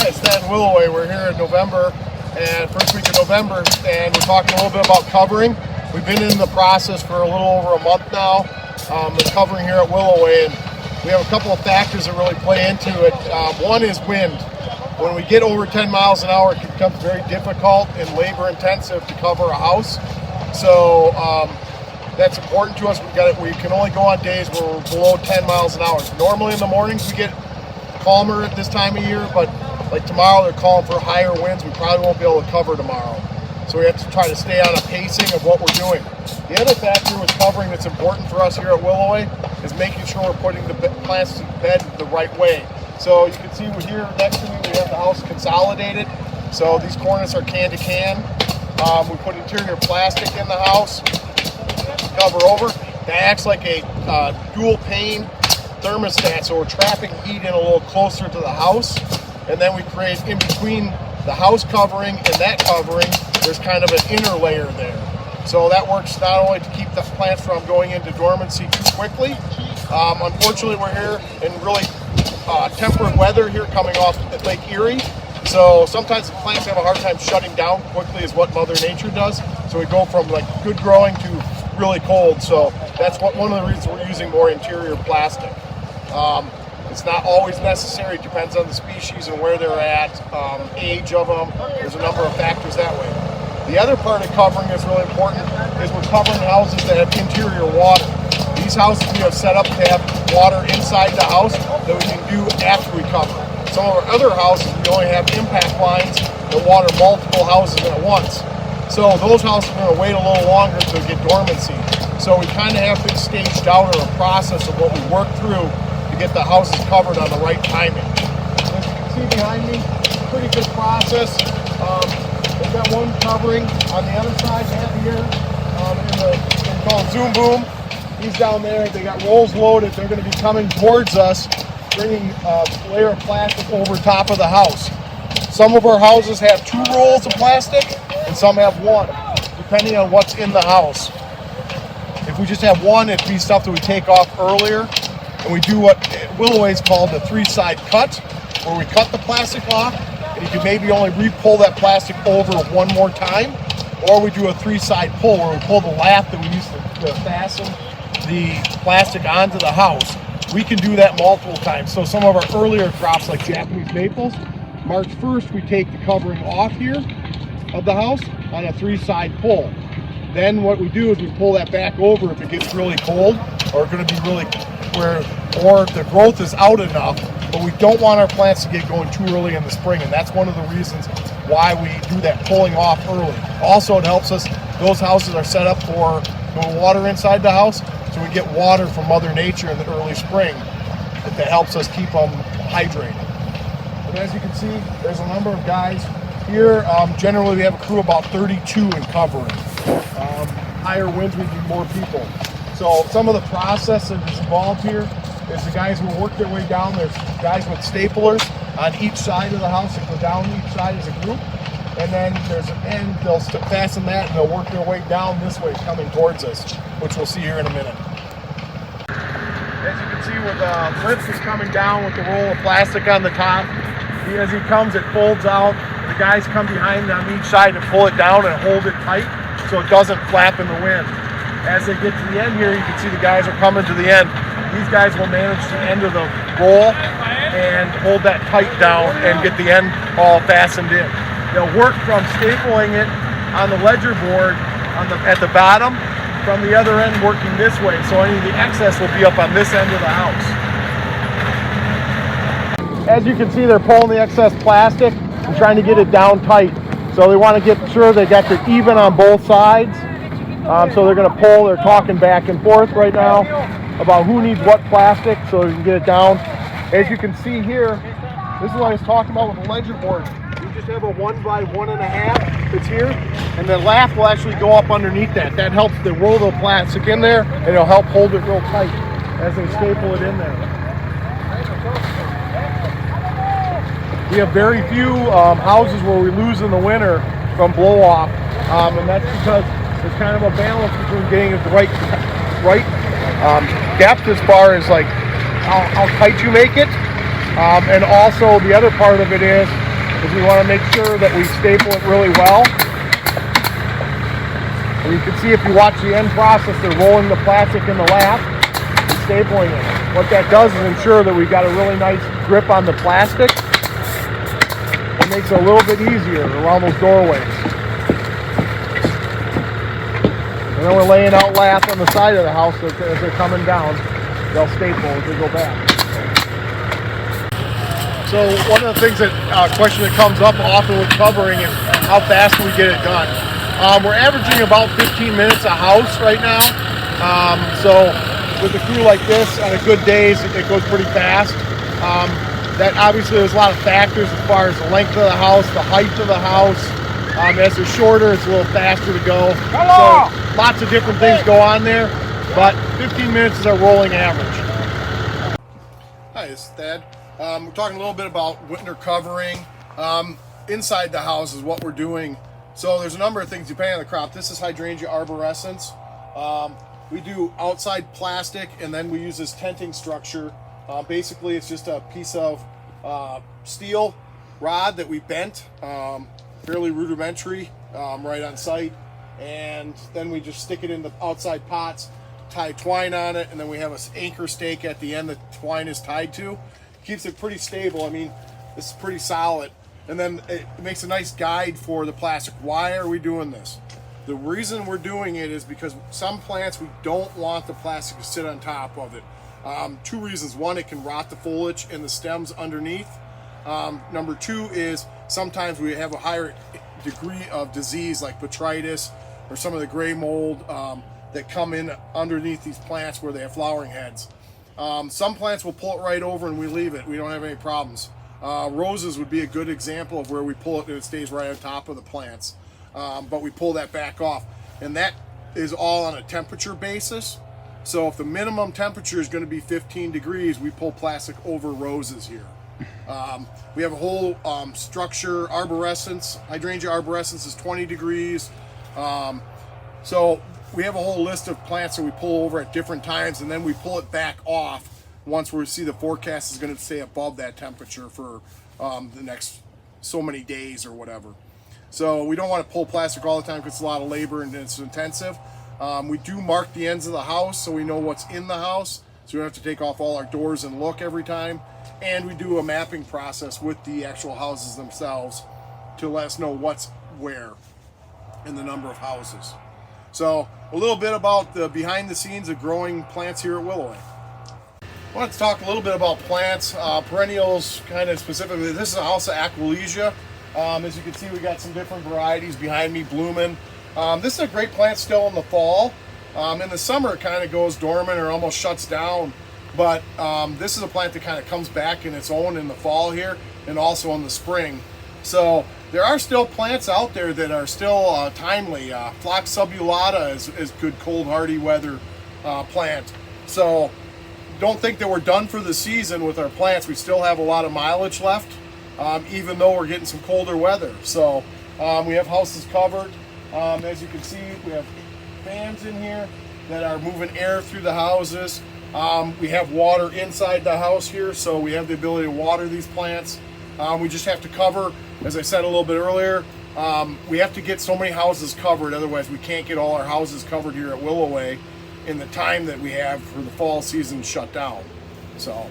Hi, Stan Willoway. We're here in November, and first week of November, and we're talking a little bit about covering. We've been in the process for a little over a month now, the covering here at Willoway, and we have a couple of factors that really play into it. One is wind. When we get over 10 miles an hour, it becomes very difficult and labor intensive to cover a house. So that's important to us. We can only go on days where we're below 10 miles an hour. Normally in the mornings we get calmer at this time of year, but like tomorrow they're calling for higher winds. We probably won't be able to cover tomorrow. So we have to try to stay on a pacing of what we're doing. The other factor with covering that's important for us here at Willoway is making sure we're putting the plants to bed the right way. So you can see we're here next to me, we have the house consolidated. So these corners are can to can. We put interior plastic in the house, cover over. That acts like a dual pane thermostat, so we're trapping heat in a little closer to the house. And then we create in between the house covering and that covering, there's kind of an inner layer there. So that works not only to keep the plants from going into dormancy too quickly. Unfortunately, we're here in really temperate weather here coming off Lake Erie. So sometimes the plants have a hard time shutting down quickly is what Mother Nature does. So we go from like good growing to really cold. So that's one of the reasons we're using more interior plastic. It's not always necessary. It depends on the species and where they're at, age of them. There's a number of factors that way. The other part of covering is really important is we're covering houses that have interior water. These houses we have set up to have water inside the house that we can do after we cover. Some of our other houses, we only have impact lines that water multiple houses at once. So those houses are going to wait a little longer to get dormancy. So we kind of have things staged out or a process of what we work through to get the houses covered on the right timing. As you can see behind me, pretty good process. We've got one covering on the other side down here in called Zoom Boom. He's down there. They got rolls loaded. They're going to be coming towards us, bringing a layer of plastic over top of the house. Some of our houses have 2 rolls of plastic and some have 1, depending on what's in the house. If we just have 1, it'd be stuff that we take off earlier. And we do what Willoway is called a 3-side cut, where we cut the plastic off, and you can maybe only re-pull that plastic over 1 more time. Or we do a 3-side pull, where we pull the lath that we use to fasten the plastic onto the house. We can do that multiple times. So some of our earlier crops, like Japanese maples, March 1st, we take the covering off here of the house on a 3-side pull. Then what we do is we pull that back over if it gets really cold, or going to be really or the growth is out enough, but we don't want our plants to get going too early in the spring, and that's one of the reasons why we do that pulling off early. Also, it helps us, those houses are set up for no water inside the house, so we get water from Mother Nature in the early spring that helps us keep them hydrated. And as you can see, there's a number of guys here. Generally, we have a crew about 32 in covering. Higher winds, we need more people. So some of the process that is involved here is the guys who work their way down. There's guys with staplers on each side of the house that go down each side as a group. And then there's an end, they'll fasten that and they'll work their way down this way coming towards us, which we'll see here in a minute. As you can see, with Fritz is coming down with the roll of plastic on the top. As he comes, it folds out. The guys come behind on each side and pull it down and hold it tight so it doesn't flap in the wind. As they get to the end here, you can see the guys are coming to the end. These guys will manage the end of the roll and hold that tight down and get the end all fastened in. They'll work from stapling it on the ledger board at the bottom, from the other end working this way, so any of the excess will be up on this end of the house. As you can see, they're pulling the excess plastic and trying to get it down tight. So they want to get sure they got it even on both sides. So they're going to pull. They're talking back and forth right now about who needs what plastic so they can get it down. As you can see here, this is what I was talking about with the ledger board. You just have a 1 by 1.5 that's here, and the lath will actually go up underneath that. That helps to roll the plastic in there, and it'll help hold it real tight as they staple it in there. We have very few houses where we lose in the winter from blow off, and that's because there's kind of a balance between getting it the right depth as far as like how tight you make it, and also the other part of it is is we want to make sure that we staple it really well. And you can see if you watch the end process, they're rolling the plastic in the lap and stapling it. What that does is ensure that we've got a really nice grip on the plastic. It makes it a little bit easier around those doorways. And then we're laying out lath on the side of the house so as they're coming down, they'll staple as they go back. So one of the things that question that comes up often with covering is how fast do we get it done? We're averaging about 15 minutes a house right now. So with a crew like this, on a good days, it goes pretty fast. That obviously there's a lot of factors as far as the length of the house, the height of the house. As they're shorter, it's a little faster to go. So lots of different things go on there, but 15 minutes is our rolling average. Hi, this is Thad. We're talking a little bit about winter covering. Inside the house is what we're doing. So there's a number of things depending on the crop. This is hydrangea arborescens. We do outside plastic, and then we use this tenting structure. Basically, it's just a piece of steel rod that we bent, fairly rudimentary, right on site. And then we just stick it in the outside pots, tie twine on it, and then we have an anchor stake at the end that twine is tied to. Keeps it pretty stable. I mean, this is pretty solid. And then it makes a nice guide for the plastic. Why are we doing this? The reason we're doing it is because some plants, we don't want the plastic to sit on top of it. Two reasons. One, it can rot the foliage and the stems underneath. Number two is sometimes we have a higher degree of disease like botrytis or some of the gray mold that come in underneath these plants where they have flowering heads. Some plants will pull it right over and we leave it. We don't have any problems. Roses would be a good example of where we pull it and it stays right on top of the plants. But we pull that back off. And that is all on a temperature basis. So if the minimum temperature is going to be 15 degrees, we pull plastic over roses here. We have a whole structure, arborescens. Hydrangea arborescens is 20 degrees. So we have a whole list of plants that we pull over at different times, and then we pull it back off once we see the forecast is going to stay above that temperature for the next so many days or whatever. So we don't want to pull plastic all the time because it's a lot of labor and it's intensive. We do mark the ends of the house so we know what's in the house, so we don't have to take off all our doors and look every time. And we do a mapping process with the actual houses themselves to let us know what's where and the number of houses. So a little bit about the behind the scenes of growing plants here at Willoway. I want to talk a little bit about plants, perennials kind of specifically. This is a house of Aquilegia. As you can see, we got some different varieties behind me blooming. This is a great plant still in the fall. In the summer it kind of goes dormant or almost shuts down, but this is a plant that kind of comes back in its own in the fall here and also in the spring. So there are still plants out there that are still timely. Phlox subulata is good cold hardy weather plant. So don't think that we're done for the season with our plants. We still have a lot of mileage left, even though we're getting some colder weather. So we have houses covered. As you can see, we have fans in here that are moving air through the houses. We have water inside the house here, so we have the ability to water these plants. We just have to cover, as I said a little bit earlier, we have to get so many houses covered, otherwise we can't get all our houses covered here at Willoway in the time that we have for the fall season shut down. So